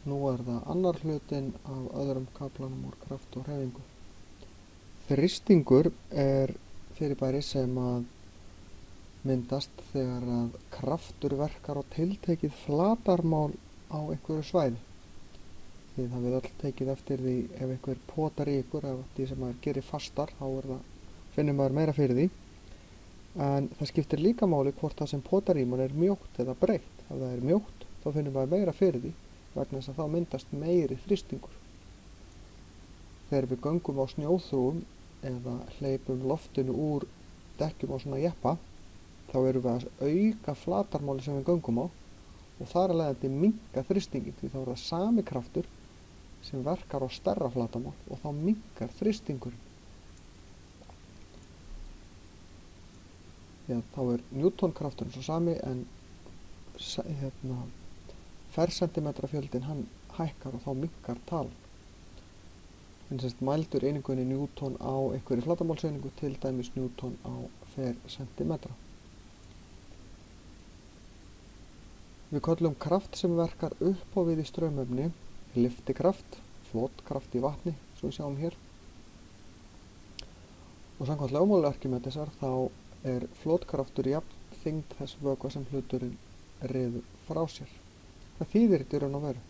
Nú það annar hlutinn af öðrum kaflanum úr kraft og hreyfingu. Þrýstingur fyrirbæri sem að myndast þegar að kraftur verkar á tiltekið flatarmál á einhverju svæði. Þið hafið öll tekið eftir því ef einhver potar í ykkur af því sem maður gerir fastar, þá finnur maður meira fyrir því. En það skiptir líka máli hvort það sem potar í mann mjótt eða breitt. Ef það mjótt, þá finnur maður meira fyrir því vegna þess að þá myndast meiri þrýstingur. Þegar við göngum á snjóþrúgum eða hleypum loftinu úr dekkjum á svona jeppa, þá erum við að auka flatarmáli sem við göngum á og þar af leiðandi minnka þrýstingin, því þá það sami kraftur sem verkar á stærra flatarmál og þá minnkar þrýstingurinn. Já, þá Newton-krafturinn svo sami en fercentimetrafjöldin hann hækkar og þá minnkar talan. En mældur einingunni Newton á einhverju flatarmálseiningu, til dæmis Newton á fercentimetra. Við köllum kraft sem verkar upp á við í straumefni lyftikraft, flotkraft í vatni, svo við sjáum hér. Og samkvæmt lögmáli Arkímedesar þá flotkraftur jafn þyngd þess vökva sem hluturinn ryður frá sér. Hvað þýðir þetta í raun og veru?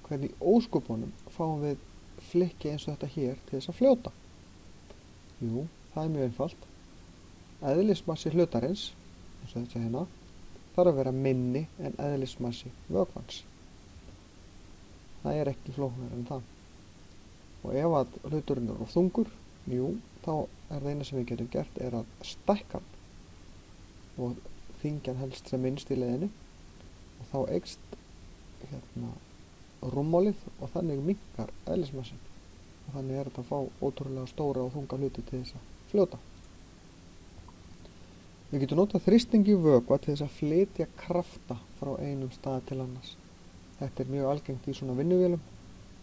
Hvernig í ósköpunum fáum við flikki eins og þetta hér til þess að fljóta? Jú, það mjög einfalt. Eðlismassi hlutarins, eins og þetta hérna, þarf að vera minni en eðlismassi vökvans. Það ekki flóknara en það. Og ef að hluturinn of þungur, jú, þá það eina sem við getum gert að stækka hann og þyngja hann helst sem minnst í leiðinni og þá eykst rúmmálið og þannig minnkar eðlismassin og þannig þetta að fá ótrúlega stóra og þunga hluti til þess að fljóta. Við getum notað þrýsting í vökva til þess að flytja krafta frá einum stað til annars. Þetta mjög algengt í svona vinnuvélum.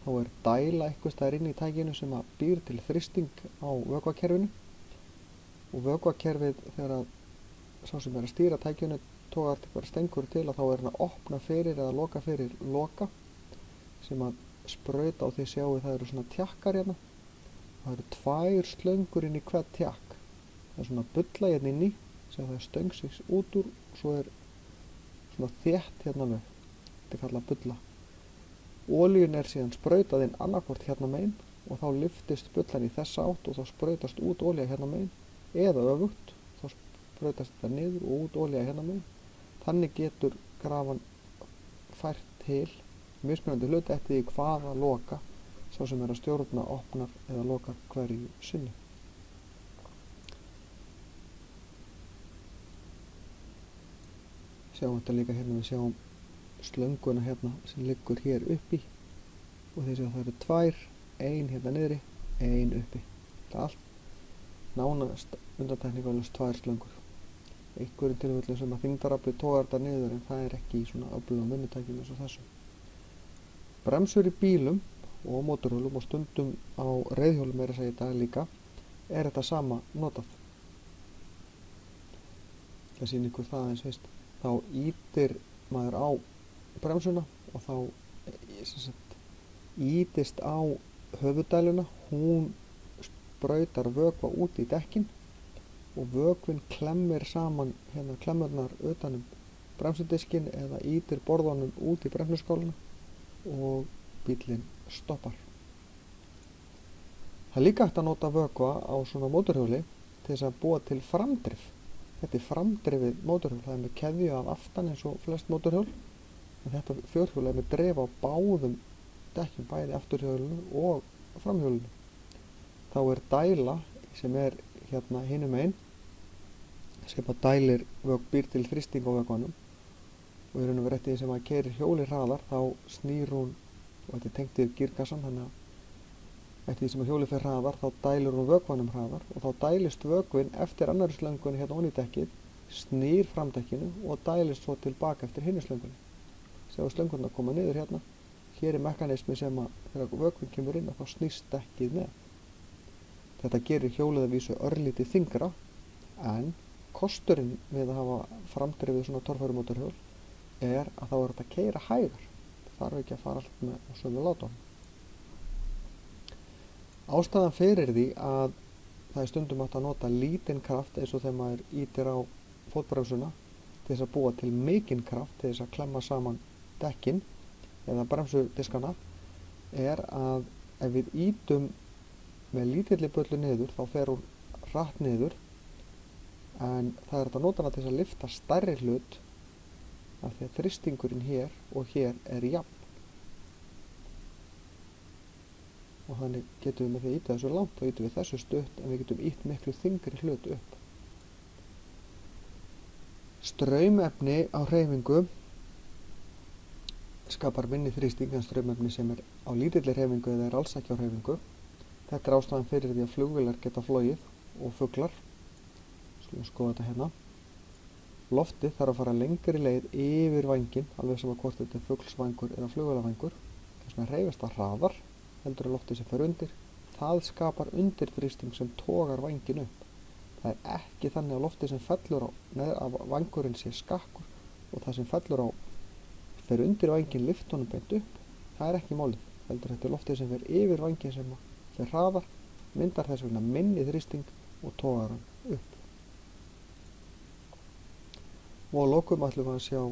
Þá dæla eitthvað staðar inn í tækinu sem að býr til þrýsting á vökvakerfinu og vökvakerfið þegar sá sem að stýra tækinu togar eitthvað stengur til að þá hann að opna fyrir eða loka fyrir loka sem að sprauta og þið sjáu það svona tjakkar hérna. Það tvær slöngur inn í hvert tjakk. Það svona bulla hérna inn í sem það stöng sig út úr og svo svona þétt hérna með. Þetta kallað bulla. Olíun síðan sprautað inn annarkvort hérna megin og þá lyftist bullan í þessa átt og þá sprautast út olía hérna megin eða öfugt, þá sprautast þetta niður og út olía hérna megin. Þannig getur grafan fært til mismunandi hluti eftir því hvaða loka sá sem að stjórna opnar eða lokar hverju sinni. Sjáum þetta líka hérna, við sjáum slönguna hérna sem liggur hér uppi og þess að það tvær, ein hérna niðri, ein uppi. Það allt nánast undantekningarlaust tvær slöngur. Einhverjum tilfellum sem að þyngdaraflið togar þetta niður en það ekki í svona öflugum vinnutækjum eins og þessu. Bremsur í bílum og mótorhjólum og stundum á reiðhjólum að segja í dag líka þetta sama notað. Það sýnir ykkur það eins veist. Þá ýtir maður á bremsuna og þá ýtist á höfuðdæluna, hún sprautar vökva út í dekkin og vökvinn klemmir saman hérna klemurnar utan bremsudiskin eða ýtir borðunum út í bremsuskáluna og bíllinn stoppar. Það líka hægt að nota vökva á svona mótorhjóli til þess að búa til framdrif. Þetta framdrifið mótorhjól, það með keðju af aftan eins og flest mótorhjól. En þetta fjórhjól með drif á báðum dekkjum, bæði afturhjólinu og framhjólinu. Þá dæla sem hérna hinum megin sem að dælir býr til þrýsting á vökvanum og í raun og veru eftir því sem að keyrir hjóli hraðar þá snýr hún og þetta tengt við gírkassan, þannig að eftir því sem að hjóli fer hraðar þá dælir hún vökvanum hraðar og þá dælist vökvinn eftir annarri slöngunni hérna onni í dekkið, snýr framdekkinu og dælist svo tilbaka eftir hinni slöngunni. Sjáu slöngurnar koma niður hérna. Hér mekanismi sem að þegar vökvinn kemur inn þá snýst dekkið með. Þetta gerir hjólið að vísu örlítið þyngra en kosturinn við að hafa framdrifið svona torfærumótorhjól að þá þetta að keyra hægar þarf ekki að fara allt með á sömu látunum. Ástæðan fyrir því að það er stundum hægt að nota lítinn kraft eins og þegar maður ýtir á fótbremsuna til þess að búa til mikinn kraft til þess að klemma saman dekkin eða bremsudiskana er að ef við ýtum með lítilli böllu niður þá fer hún hratt niður, en það er hægt að nota hana til þess að lyfta stærri hlut af því að þrýstingurinn hér og hér er jafn. Og þannig getum við með því að ýta þessu langt og ýtum við þessu stutt, en við getum ýtt miklu þyngri hlut upp. Straumefni á hreyfingu skapar minni þrýsting en straumefni sem er á lítilli hreyfingu eða er alls ekki á hreyfingu. Þetta er ástæðan fyrir því að flugvélar geta flogið og fuglar. Skulum skoða þetta hérna. Loftið þarf að fara lengri leið yfir vænginn, alveg sem að hvort þetta er fuglsvængur eða flugvélavangur. Þess vegna hreyfist það hraðar heldur en loftið sem fer undir. Það skapar undirþrýsting sem togar vænginn upp. Það er ekki þannig að loftið sem fellur á að vangurinn sé skakkur og það sem fellur á fer undir vænginn lyft honum beint upp. Það er ekki málið, heldur þetta er loftið sem fer yfir vænginn sem fer hraðar, myndar þess vegna minni þrýsting og togar hann upp. Og að lokum ætlum við að sjá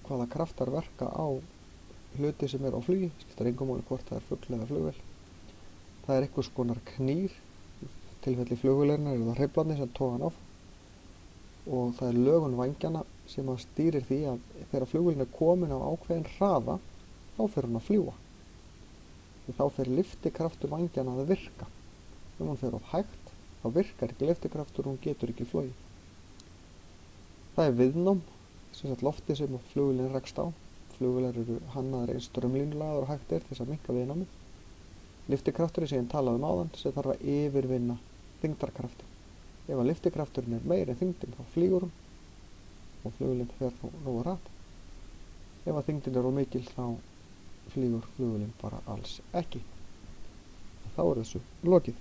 hvaða kraftar verka á hluti sem er á flugi, skiptir engu máli hvort það er fugl eða flugvél. Það er einhvers konar knýr, í tilfelli flugvélarinnar eru það hreyflarnir sem toga hann áfram, og það er lögun vængjanna sem að stýrir því að þegar flugvélin er komin á ákveðin hraða, þá fer hún að fljúga. Því þá fer lyftikraftur vængjanna að virka. Ef hún fer of hægt, þá virkar ekki lyftikraftur og hún getur ekki flogið. Það er viðnám, sem sagt loftið sem flugvélin rekst á. Flugvélar eru hannaðar eins straumlínulagar og hægt er til þess að minnka viðnámið. Lyftikrafturinn sem ég talaði áðan sem þarf að yfirvinna þyngdarkraftin. Ef að lyftikrafturinn er meiri en þyngdin þá flýgur hún og flugvélin fer þá nógu hratt. Ef að þyngdin er of mikil þá flýgur flugvélin bara alls ekki. Þá er þessu lokið.